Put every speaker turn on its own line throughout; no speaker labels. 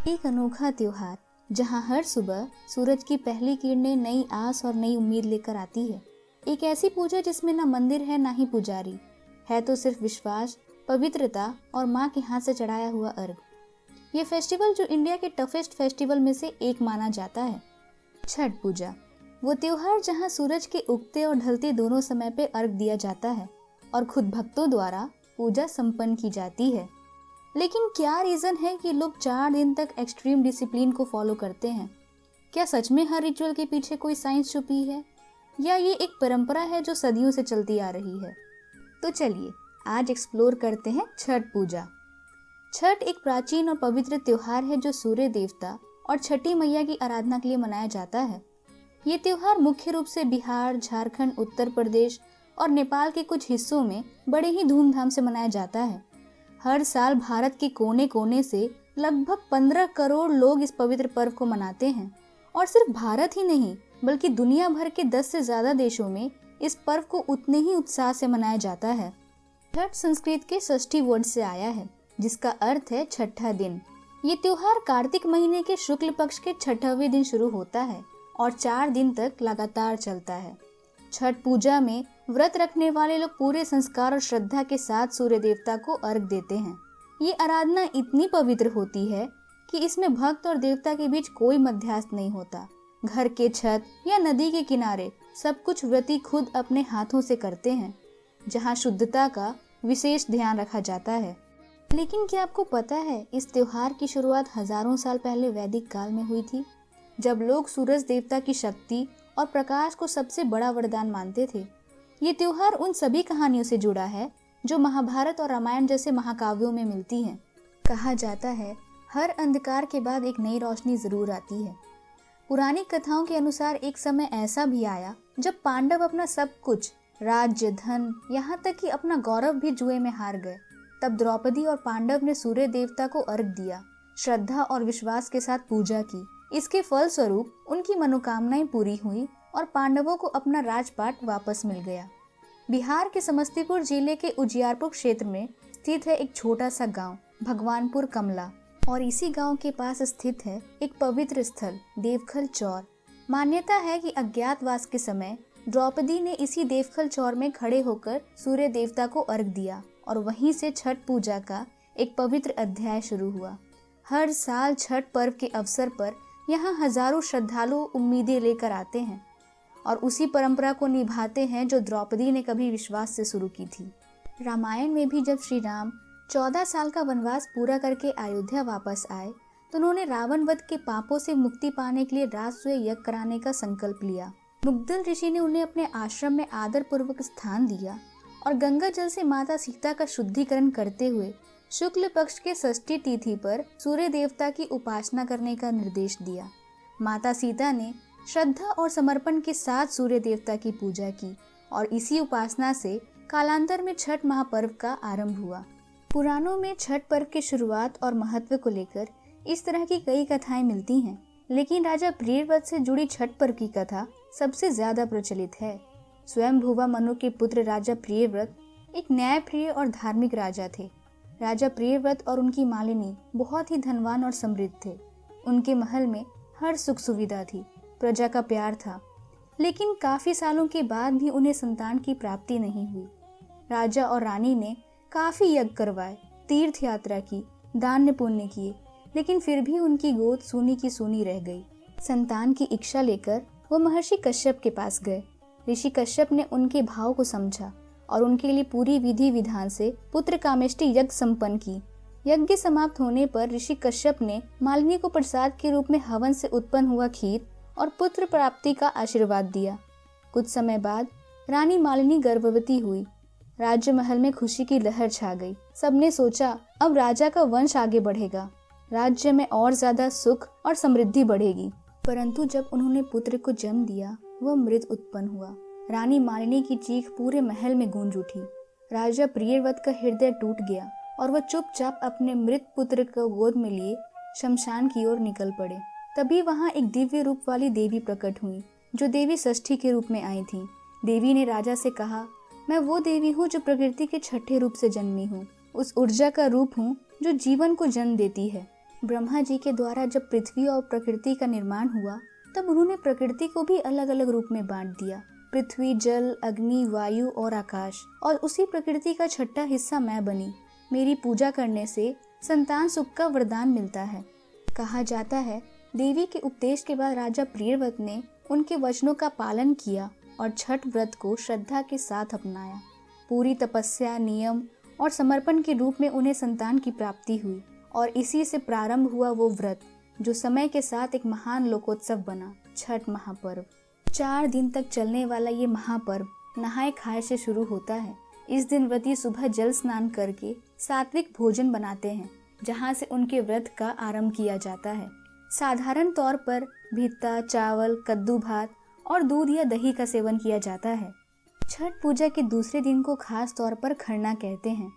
एक अनोखा त्योहार जहां हर सुबह सूरज की पहली किरणें नई आस और नई उम्मीद लेकर आती है। एक ऐसी पूजा जिसमें ना मंदिर है ना ही पुजारी, है तो सिर्फ विश्वास, पवित्रता और माँ के हाथ से चढ़ाया हुआ अर्घ। ये फेस्टिवल जो इंडिया के टफेस्ट फेस्टिवल में से एक माना जाता है, छठ पूजा, वो त्योहार जहां सूरज के उगते और ढलते दोनों समय पे अर्घ दिया जाता है और खुद भक्तों द्वारा पूजा संपन्न की जाती है। लेकिन क्या रीजन है कि लोग 4 दिन तक एक्सट्रीम डिसिप्लिन को फॉलो करते हैं? क्या सच में हर रिचुअल के पीछे कोई साइंस छुपी है, या ये एक परंपरा है जो सदियों से चलती आ रही है? तो चलिए आज एक्सप्लोर करते हैं छठ पूजा। छठ एक प्राचीन और पवित्र त्योहार है जो सूर्य देवता और छठी मैया की आराधना के लिए मनाया जाता है। ये त्योहार मुख्य रूप से बिहार, झारखंड, उत्तर प्रदेश और नेपाल के कुछ हिस्सों में बड़े ही धूमधाम से मनाया जाता है। हर साल भारत के कोने कोने से लगभग 15 करोड़ लोग इस पवित्र पर्व को मनाते हैं और सिर्फ भारत ही नहीं बल्कि दुनिया भर के 10 से ज्यादा देशों में इस पर्व को उतने ही उत्साह से मनाया जाता है। छठ संस्कृत के षष्ठी वर्ड से आया है जिसका अर्थ है छठा दिन। ये त्योहार कार्तिक महीने के शुक्ल पक्ष के छठवें दिन शुरू होता है और 4 दिन तक लगातार चलता है। छठ पूजा में व्रत रखने वाले लोग पूरे संस्कार और श्रद्धा के साथ सूर्य देवता को अर्घ देते हैं। ये आराधना इतनी पवित्र होती है कि इसमें भक्त और देवता के बीच कोई मध्यस्थ नहीं होता। घर के छत या नदी के किनारे सब कुछ व्रती खुद अपने हाथों से करते हैं, जहाँ शुद्धता का विशेष ध्यान रखा जाता है। लेकिन क्या आपको पता है, इस त्योहार की शुरुआत हजारों साल पहले वैदिक काल में हुई थी, जब लोग सूरज देवता की शक्ति और प्रकाश को सबसे बड़ा वरदान मानते थे। ये त्योहार उन सभी कहानियों से जुड़ा है जो महाभारत और रामायण जैसे महाकाव्यों में मिलती हैं। कहा जाता है हर अंधकार के बाद एक नई रोशनी जरूर आती है। पुरानी कथाओं के अनुसार एक समय ऐसा भी आया जब पांडव अपना सब कुछ, राज्य, धन, यहाँ तक कि अपना गौरव भी जुए में हार गए। तब द्रौपदी और पांडव ने सूर्य देवता को अर्घ दिया, श्रद्धा और विश्वास के साथ पूजा की। इसके फलस्वरूप उनकी मनोकामनाएं पूरी हुई और पांडवों को अपना राजपाट वापस मिल गया। बिहार के समस्तीपुर जिले के उजियारपुर क्षेत्र में स्थित है एक छोटा सा गांव भगवानपुर कमला, और इसी गांव के पास स्थित है एक पवित्र स्थल देवखल चौर। मान्यता है कि अज्ञातवास के समय द्रौपदी ने इसी देवखल चौर में खड़े होकर सूर्य देवता को अर्घ दिया और वहीं से छठ पूजा का एक पवित्र अध्याय शुरू हुआ। हर साल छठ पर्व के अवसर पर यहाँ हजारों श्रद्धालु उम्मीदें लेकर आते हैं और उसी परंपरा को निभाते हैं जो द्रौपदी ने कभी विश्वास से शुरू की थी। रामायण में भी जब श्री राम 14 साल का वनवास पूरा करके अयोध्या वापस आए तो उन्होंने रावण वध के पापों से मुक्ति पाने के लिए राजसूय यज्ञ कराने का संकल्प लिया। मुग्दल ऋषि ने उन्हें अपने आश्रम में आदर पूर्वक स्थान दिया और गंगा जल से माता सीता का शुद्धिकरण करते हुए शुक्ल पक्ष के षष्ठी तिथि पर सूर्य देवता की उपासना करने का निर्देश दिया। माता सीता ने श्रद्धा और समर्पण के साथ सूर्य देवता की पूजा की और इसी उपासना से कालांतर में छठ महापर्व का आरंभ हुआ। पुराणों में छठ पर्व की शुरुआत और महत्व को लेकर इस तरह की कई कथाएं मिलती हैं, लेकिन राजा प्रियव्रत से जुड़ी छठ पर्व की कथा सबसे ज्यादा प्रचलित है। स्वयं भुवा मनु के पुत्र राजा प्रियव्रत एक न्यायप्रिय और धार्मिक राजा थे। राजा प्रियव्रत और उनकी मालिनी बहुत ही धनवान और समृद्ध थे। उनके महल में हर सुख सुविधा थी, प्रजा का प्यार था, लेकिन काफी सालों के बाद भी उन्हें संतान की प्राप्ति नहीं हुई। राजा और रानी ने काफी यज्ञ करवाए, तीर्थ यात्रा की, दान पुण्य किए, लेकिन फिर भी उनकी गोद सूनी की सूनी रह गई। संतान की इच्छा लेकर वो महर्षि कश्यप के पास गए। ऋषि कश्यप ने उनके भाव को समझा और उनके लिए पूरी विधि विधान से पुत्र कामेष्टि यज्ञ संपन्न की। यज्ञ समाप्त होने पर ऋषि कश्यप ने मालिनी को प्रसाद के रूप में हवन से उत्पन्न हुआ खीर और पुत्र प्राप्ति का आशीर्वाद दिया। कुछ समय बाद रानी मालिनी गर्भवती हुई। राज्य महल में खुशी की लहर छा गई। सबने सोचा अब राजा का वंश आगे बढ़ेगा, राज्य में और ज्यादा सुख और समृद्धि बढ़ेगी। परंतु जब उन्होंने पुत्र को जन्म दिया, वह मृत उत्पन्न हुआ। रानी मालिनी की चीख पूरे महल में गूंज उठी। राजा प्रियव्रत का हृदय टूट गया और वह चुपचाप अपने मृत पुत्र को गोद में लिए शमशान की ओर निकल पड़े। तभी वहां एक दिव्य रूप वाली देवी प्रकट हुई, जो देवी षष्ठी के रूप में आई थी। देवी ने राजा से कहा, मैं वो देवी हूँ जो प्रकृति के छठे रूप से जन्मी हूँ, उस ऊर्जा का रूप हूँ जो जीवन को जन्म देती है। ब्रह्मा जी के द्वारा जब पृथ्वी और प्रकृति का निर्माण हुआ तब उन्होंने प्रकृति को भी अलग अलग रूप में बांट दिया। पृथ्वी, जल, अग्नि, वायु और आकाश, और उसी प्रकृति का छठा हिस्सा मैं बनी। मेरी पूजा करने से संतान सुख का वरदान मिलता है। कहा जाता है देवी के उपदेश के बाद राजा प्रियव्रत ने उनके वचनों का पालन किया और छठ व्रत को श्रद्धा के साथ अपनाया। पूरी तपस्या, नियम और समर्पण के रूप में उन्हें संतान की प्राप्ति हुई और इसी से प्रारंभ हुआ वो व्रत जो समय के साथ एक महान लोकोत्सव बना, छठ महापर्व। 4 दिन तक चलने वाला ये महापर्व नहाए खाए से शुरू होता है। इस दिन व्रती सुबह जल स्नान करके सात्विक भोजन बनाते हैं, जहाँ से उनके व्रत का आरंभ किया जाता है। साधारण तौर पर भीता, चावल, कद्दू भात और दूध या दही का सेवन किया जाता है। छठ पूजा के दूसरे दिन को खास तौर पर खरना कहते हैं।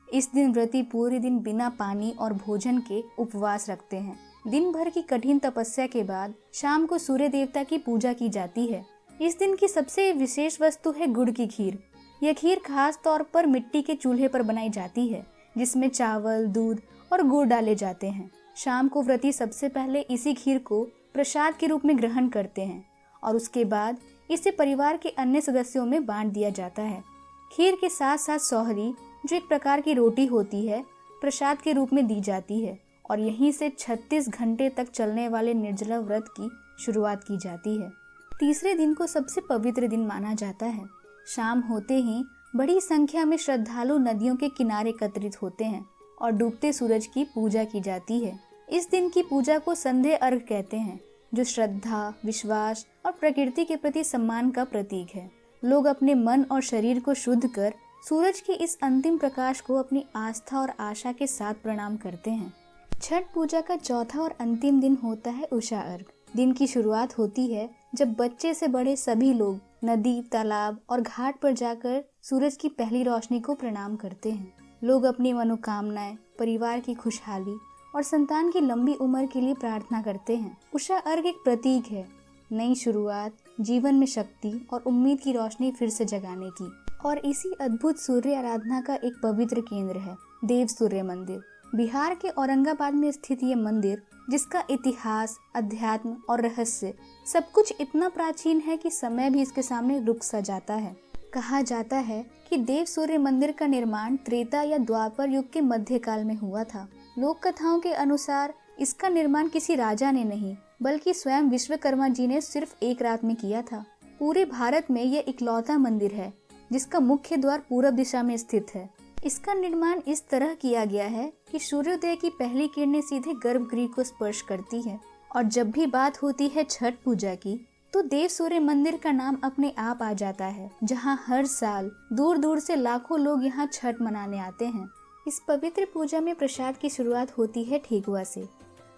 इस दिन व्रती पूरे दिन बिना पानी और भोजन के उपवास रखते हैं। दिन भर की कठिन तपस्या के बाद शाम को सूर्य देवता की पूजा की जाती है। इस दिन की सबसे विशेष वस्तु है गुड़ की खीर। यह खीर खास तौर पर मिट्टी के चूल्हे पर बनाई जाती है, जिसमें चावल, दूध और गुड़ डाले जाते हैं। शाम को व्रती सबसे पहले इसी खीर को प्रसाद के रूप में ग्रहण करते हैं और उसके बाद इसे परिवार के अन्य सदस्यों में बांट दिया जाता है। खीर के साथ साथ सोहरी, जो एक प्रकार की रोटी होती है, प्रसाद के रूप में दी जाती है और यहीं से 36 घंटे तक चलने वाले निर्जला व्रत की शुरुआत की जाती है। तीसरे दिन को सबसे पवित्र दिन माना जाता है। शाम होते ही बड़ी संख्या में श्रद्धालु नदियों के किनारे एकत्रित होते हैं और डूबते सूरज की पूजा की जाती है। इस दिन की पूजा को संध्या अर्घ कहते हैं, जो श्रद्धा, विश्वास और प्रकृति के प्रति सम्मान का प्रतीक है। लोग अपने मन और शरीर को शुद्ध कर सूरज के इस अंतिम प्रकाश को अपनी आस्था और आशा के साथ प्रणाम करते हैं। छठ पूजा का चौथा और अंतिम दिन होता है उषा अर्घ। दिन की शुरुआत होती है जब बच्चे से बड़े सभी लोग नदी, तालाब और घाट पर जाकर सूरज की पहली रोशनी को प्रणाम करते हैं। लोग अपनी मनोकामनाएं, परिवार की खुशहाली और संतान की लंबी उम्र के लिए प्रार्थना करते हैं। उषा अर्घ एक प्रतीक है नई शुरुआत, जीवन में शक्ति और उम्मीद की रोशनी फिर से जगाने की। और इसी अद्भुत सूर्य आराधना का एक पवित्र केंद्र है देव सूर्य मंदिर। बिहार के औरंगाबाद में स्थित ये मंदिर, जिसका इतिहास, अध्यात्म और रहस्य सब कुछ इतना प्राचीन है कि समय भी इसके सामने रुक सा जाता है। कहा जाता है कि देव सूर्य मंदिर का निर्माण त्रेता या द्वापर युग के मध्यकाल में हुआ था। लोक कथाओं के अनुसार इसका निर्माण किसी राजा ने नहीं, बल्कि स्वयं विश्वकर्मा जी ने सिर्फ एक रात में किया था। पूरे भारत में यह इकलौता मंदिर है जिसका मुख्य द्वार पूरब दिशा में स्थित है। इसका निर्माण इस तरह किया गया है कि सूर्योदय की पहली किरणें सीधे गर्भगृह को स्पर्श करती है। और जब भी बात होती है छठ पूजा की, तो देव सूर्य मंदिर का नाम अपने आप आ जाता है, जहां हर साल दूर दूर से लाखों लोग यहां छठ मनाने आते हैं। इस पवित्र पूजा में प्रसाद की शुरुआत होती है ठेकुआ से।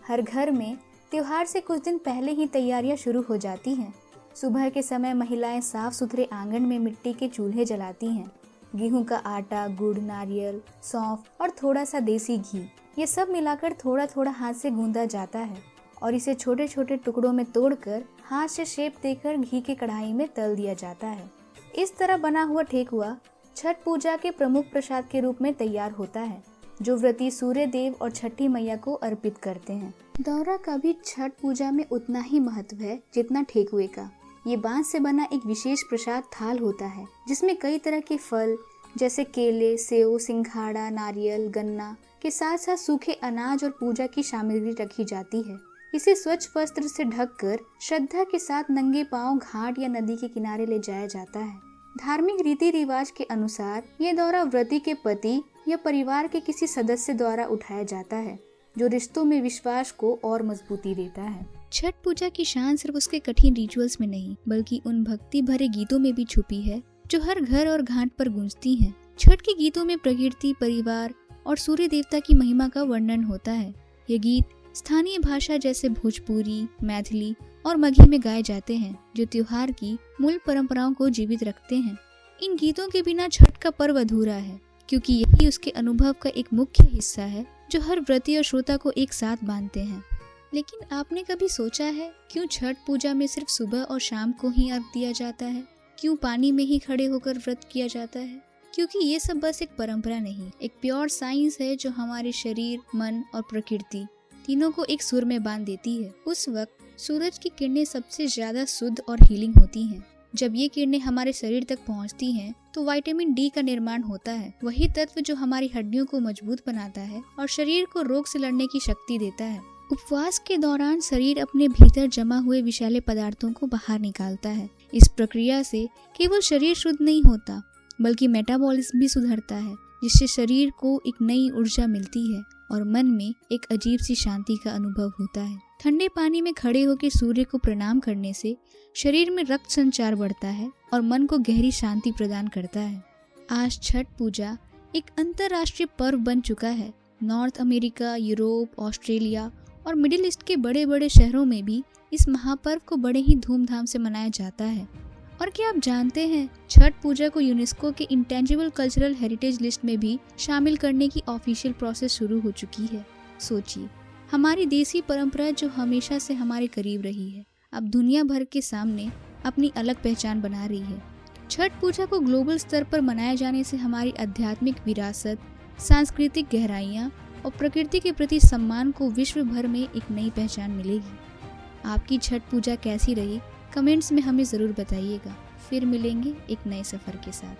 हर घर में त्योहार से कुछ दिन पहले ही तैयारियां शुरू हो जाती हैं। सुबह के समय महिलाएं साफ सुथरे आंगन में मिट्टी के चूल्हे जलाती हैं। गेहूं का आटा, गुड़, नारियल, सौंफ और थोड़ा सा देसी घी, ये सब मिलाकर थोड़ा थोड़ा हाथ से गूंदा जाता है और इसे छोटे छोटे टुकड़ों में तोड़कर हाथ से शेप देकर घी के कढ़ाई में तल दिया जाता है। इस तरह बना हुआ ठेकुआ छठ पूजा के प्रमुख प्रसाद के रूप में तैयार होता है, जो व्रती सूर्य देव और छठी मैया को अर्पित करते हैं। दौरा का भी छठ पूजा में उतना ही महत्व है जितना ठेकुए का। ये बांस से बना एक विशेष प्रसाद थाल होता है, जिसमें कई तरह के फल जैसे केले, सेव, सिंघाड़ा, नारियल, गन्ना के साथ साथ सूखे अनाज और पूजा की सामग्री रखी जाती है। इसे स्वच्छ वस्त्र से ढककर श्रद्धा के साथ नंगे पांव घाट या नदी के किनारे ले जाया जाता है। धार्मिक रीति रिवाज के अनुसार ये दौरा व्रती के पति या परिवार के किसी सदस्य द्वारा उठाया जाता है, जो रिश्तों में विश्वास को और मजबूती देता है। छठ पूजा की शान सिर्फ उसके कठिन रिचुअल्स में नहीं, बल्कि उन भक्ति भरे गीतों में भी छुपी है जो हर घर और घाट पर गूंजती हैं। छठ के गीतों में प्रकृति, परिवार और सूर्य देवता की महिमा का वर्णन होता है। ये गीत स्थानीय भाषा जैसे भोजपुरी, मैथिली और मगही में गाए जाते हैं, जो त्योहार की मूल परंपराओं को जीवित रखते हैं। इन गीतों के बिना छठ का पर्व अधूरा है, क्योंकि यही उसके अनुभव का एक मुख्य हिस्सा है जो हर व्रती और श्रोता को एक साथ बांधते हैं। लेकिन आपने कभी सोचा है क्यों छठ पूजा में सिर्फ सुबह और शाम को ही अर्घ दिया जाता है? क्यों पानी में ही खड़े होकर व्रत किया जाता है? क्योंकि ये सब बस एक परंपरा नहीं, एक प्योर साइंस है जो हमारे शरीर, मन और प्रकृति तीनों को एक सुर में बांध देती है। उस वक्त सूरज की किरणें सबसे ज्यादा शुद्ध और हीलिंग होती हैं। जब ये किरणें हमारे शरीर तक पहुंचती हैं, तो विटामिन डी का निर्माण होता है, वही तत्व जो हमारी हड्डियों को मजबूत बनाता है और शरीर को रोग से लड़ने की शक्ति देता है। उपवास के दौरान शरीर अपने भीतर जमा हुए विषैले पदार्थों को बाहर निकालता है। इस प्रक्रिया से केवल शरीर शुद्ध नहीं होता, बल्कि मेटाबॉलिज्म भी सुधरता है, जिससे शरीर को एक नई ऊर्जा मिलती है और मन में एक अजीब सी शांति का अनुभव होता है। ठंडे पानी में खड़े होकर सूर्य को प्रणाम करने से शरीर में रक्त संचार बढ़ता है और मन को गहरी शांति प्रदान करता है। आज छठ पूजा एक अंतर्राष्ट्रीय पर्व बन चुका है। नॉर्थ अमेरिका, यूरोप, ऑस्ट्रेलिया और मिडिल ईस्ट के बड़े बड़े शहरों में भी इस महापर्व को बड़े ही धूमधाम से मनाया जाता है। और क्या आप जानते हैं, छठ पूजा को यूनेस्को के इंटेंजिबल कल्चरल हेरिटेज लिस्ट में भी शामिल करने की ऑफिशियल प्रोसेस शुरू हो चुकी है। सोचिए, हमारी देसी परंपरा जो हमेशा से हमारे करीब रही है, अब दुनिया भर के सामने अपनी अलग पहचान बना रही है। छठ पूजा को ग्लोबल स्तर पर मनाए जाने से हमारी आध्यात्मिक विरासत, सांस्कृतिक गहराइयाँ और प्रकृति के प्रति सम्मान को विश्व भर में एक नई पहचान मिलेगी। आपकी छठ पूजा कैसी रही, कमेंट्स में हमें ज़रूर बताइएगा। फिर मिलेंगे एक नए सफ़र के साथ।